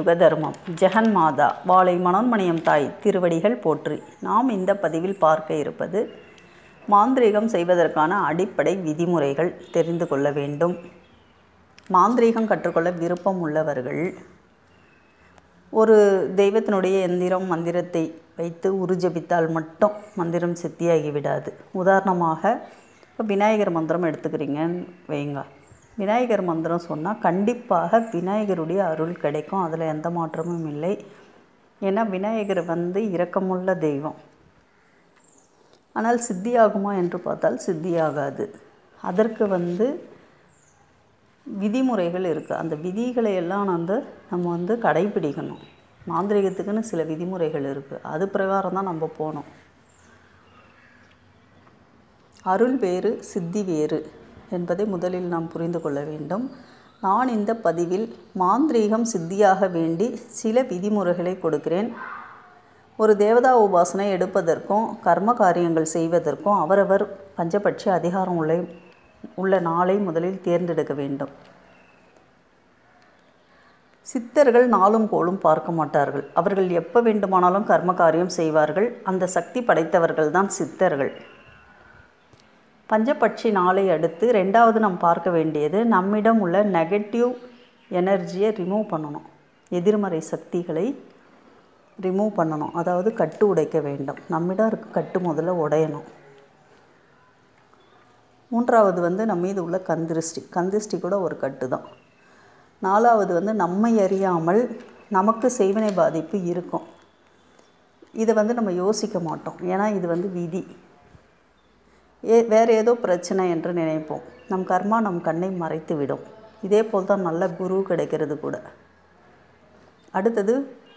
யுக தர்மம் ஜெகன் மாதா வாழை மனோன்மணியம் தாய் திருவடிகள் போற்றி. நாம் இந்த பதிவில் பார்க்க இருப்பது மாந்திரீகம் செய்வதற்கான அடிப்படை விதிமுறைகள் தெரிந்து கொள்ள வேண்டும். மாந்திரீகம் கற்றுக்கொள்ள விருப்பம் உள்ளவர்கள் ஒரு தெய்வத்தினுடைய எந்திரம் மந்திரத்தை வைத்து உருஜபித்தால் மட்டும் மந்திரம் சித்தியாகி விடாது. உதாரணமாக இப்போ விநாயகர் மந்திரம் எடுத்துக்கிறீங்கன்னு வைங்க. விநாயகர் மந்திரம் சொன்னால் கண்டிப்பாக விநாயகருடைய அருள் கிடைக்கும். அதில் எந்த மாற்றமும் இல்லை. ஏன்னா விநாயகர் இரக்கமுள்ள தெய்வம். ஆனால் சித்தியாகுமா என்று பார்த்தால் சித்தியாகாது. அதற்கு விதிமுறைகள் இருக்குது. அந்த விதிகளை எல்லாம் நம்ம கடைபிடிக்கணும். மாந்திரிகத்துக்குன்னு சில விதிமுறைகள் இருக்குது. அது பிரகாரம் தான் நம்ம போகணும். அருள் வேறு சித்தி வேறு என்பதை முதலில் நாம் புரிந்து கொள்ள வேண்டும். நான் இந்த பதிவில் மாந்திரீகம் சித்தியாக வேண்டி சில விதிமுறைகளை கொடுக்கிறேன். ஒரு தேவதா உபாசனை எடுப்பதற்கும் கர்ம காரியங்கள் செய்வதற்கும் அவரவர் பஞ்சபட்ச அதிகாரம் உள்ள நாளை முதலில் தேர்ந்தெடுக்க வேண்டும். சித்தர்கள் நாளும் கோளும் பார்க்க மாட்டார்கள். அவர்கள் எப்போ வேண்டுமானாலும் கர்ம காரியம் செய்வார்கள். அந்த சக்தி படைத்தவர்கள் தான் சித்தர்கள். பஞ்சபட்சி நாளை அடுத்து ரெண்டாவது நாம் பார்க்க வேண்டியது நம்மிடம் உள்ள நெகட்டிவ் எனர்ஜியை ரிமூவ் பண்ணணும். எதிர்மறை சக்திகளை ரிமூவ் பண்ணணும். அதாவது கட்டு உடைக்க வேண்டும். நம்மிடம் இருக்க கட்டு முதல்ல உடையணும். மூன்றாவது நம்ம மீது உள்ள கந்திருஷ்டி கூட ஒரு கட்டு தான். நாலாவது நம்மை அறியாமல் நமக்கு செய்வினை பாதிப்பு இருக்கும். இதை நம்ம யோசிக்க மாட்டோம். ஏன்னா இது விதி. வேறு ஏதோ பிரச்சனை என்று நினைப்போம். நம் கர்மா நம் கண்ணை மறைத்து விடும். இதே போல் தான் நல்ல குரு கிடைக்கிறது கூட. அடுத்தது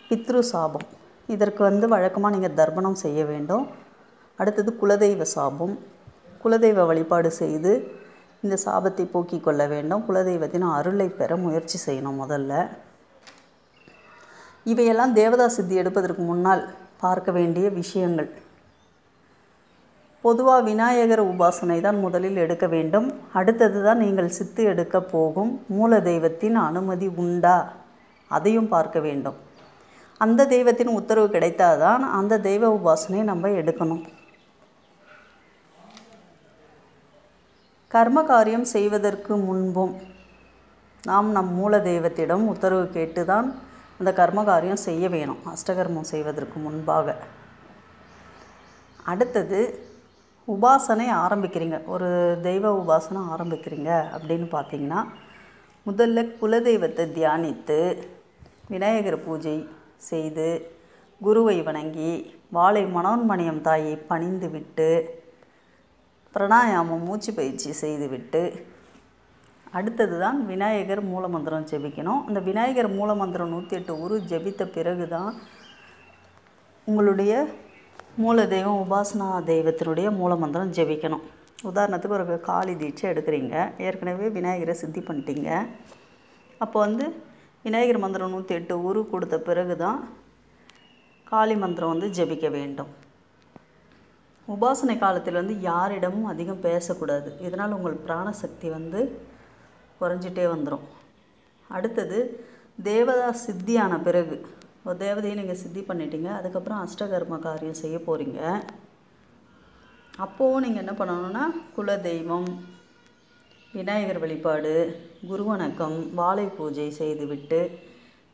பித்ரு சாபம். இதற்கு வழக்கமாக நீங்கள் தர்ப்பணம் செய்ய வேண்டும். அடுத்தது குலதெய்வ சாபம். குலதெய்வ வழிபாடு செய்து இந்த சாபத்தை போக்கிக் கொள்ள வேண்டும். குலதெய்வத்தின் அருளை பெற முயற்சி செய்யணும். முதல்ல இவையெல்லாம் தேவதா சித்தி எடுப்பதற்கு முன்னால் பார்க்க வேண்டிய விஷயங்கள். பொதுவாக விநாயகர் உபாசனை தான் முதலில் எடுக்க வேண்டும். அடுத்தது தான் நீங்கள் சித்து எடுக்க போகும் மூல தெய்வத்தின் அனுமதி உண்டா அதையும் பார்க்க வேண்டும். அந்த தெய்வத்தின் உத்தரவு கிடைத்தாதான் அந்த தெய்வ உபாசனை நம்ம எடுக்கணும். கர்ம காரியம் செய்வதற்கு முன்பும் நாம் நம் மூல தெய்வத்திடம் உத்தரவு கேட்டு தான் அந்த கர்ம காரியம் செய்ய வேணும். அஷ்டகர்மம் செய்வதற்கு முன்பாக. அடுத்தது உபாசனை ஆரம்பிக்கிறீங்க. ஒரு தெய்வ உபாசனை ஆரம்பிக்கிறீங்க அப்படின்னு பார்த்தீங்கன்னா முதல்ல குலதெய்வத்தை தியானித்து விநாயகர் பூஜை செய்து குருவை வணங்கி வாழை மனோன்மணியம் தாயை பணிந்து விட்டு பிராணாயாமம் மூச்சு பயிற்சி செய்துவிட்டு அடுத்தது தான் விநாயகர் மூலமந்திரம் ஜெபிக்கணும். அந்த விநாயகர் மூலமந்திரம் 108 உரு ஜெபித்த பிறகு தான் உங்களுடைய மூல தெய்வம் உபாசனா தெய்வத்தினுடைய மூலமந்திரம் ஜெபிக்கணும். உதாரணத்துக்கு ஒரு காளி தீட்சை எடுக்கிறீங்க. ஏற்கனவே விநாயகரை சித்தி பண்ணிட்டீங்க. அப்போ விநாயகர் மந்திரம் 108 உரு கொடுத்த பிறகு தான் காளி மந்திரம் ஜெபிக்க வேண்டும். உபாசனை காலத்தில் யாரிடமும் அதிகம் பேசக்கூடாது. இதனால் உங்கள் பிராணசக்தி குறைஞ்சிட்டே வந்துடும். அடுத்தது தேவதா சித்தியான பிறகு ஒரு தேவதையை நீங்கள் சித்தி பண்ணிட்டீங்க. அதுக்கப்புறம் அஷ்டகர்ம காரியம் செய்ய போகிறீங்க. அப்போவும் நீங்கள் என்ன பண்ணணுன்னா குலதெய்வம் விநாயகர் வழிபாடு குரு வணக்கம் வாழை பூஜை செய்துவிட்டு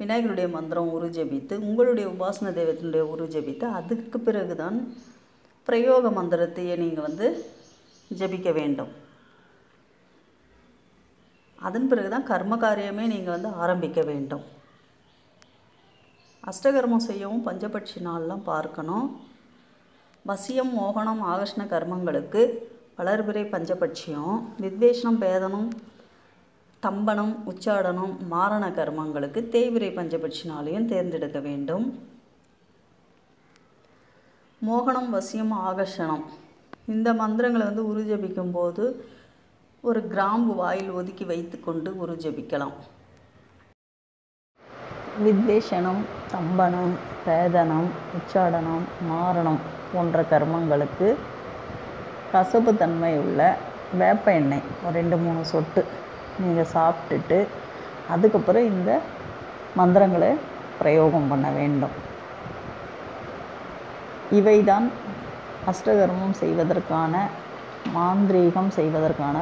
விநாயகருடைய மந்திரம் உருஜபித்து உங்களுடைய உபாசன தெய்வத்தினுடைய உருஜபித்து அதுக்கு பிறகு தான் பிரயோக மந்திரத்தையே நீங்கள் ஜபிக்க வேண்டும். அதன் பிறகு தான் கர்ம காரியமே நீங்கள் ஆரம்பிக்க வேண்டும். அஷ்டகர்மம் செய்யவும் பஞ்சபட்சி நாள்லாம் பார்க்கணும். வசியம் மோகனம் ஆகர்ஷண கர்மங்களுக்கு வளர்பிறை பஞ்சபட்சியம், வித்வேஷனம் பேதனம் தம்பனம் உச்சாடனம் மாரண கர்மங்களுக்கு தேய்பிரை பஞ்சபட்சி நாளையும் தேர்ந்தெடுக்க வேண்டும். மோகனம் வசியம் ஆகர்ஷணம் இந்த மந்திரங்களை உருஜபிக்கும் போது ஒரு கிராம்பு வாயில் ஒதுக்கி வைத்து கொண்டு உருஜபிக்கலாம். வித்வேஷனம் தம்பனம் பேதனம் உச்சாடனம் மாரணம் போன்ற கர்மங்களுக்கு கசப்பு தன்மை உள்ள வேப்ப எண்ணெய் ஒரு 2-3 சொட்டு நீங்கள் சாப்பிட்டுட்டு அதுக்கப்புறம் இந்த மந்திரங்களை பிரயோகம் பண்ண வேண்டும். இவைதான் அஷ்டகர்மம் செய்வதற்கான, மாந்திரீகம் செய்வதற்கான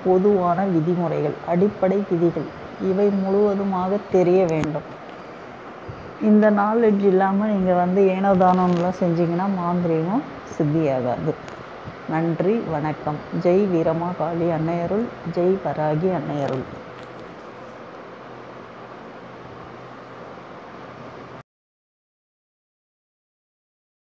பொதுவான விதிமுறைகள், அடிப்படை விதிகள். இவை முழுவதுமாக தெரிய வேண்டும். இந்த நாலேஜ் இல்லாமல் நீங்கள் ஏனோதானோலாம் செஞ்சிங்கன்னா மாந்திரீகம் சித்தியாகாது. நன்றி, வணக்கம். ஜெய் வீரமா காளி அன்னையருள், ஜெய் வராகி அன்னையருள்.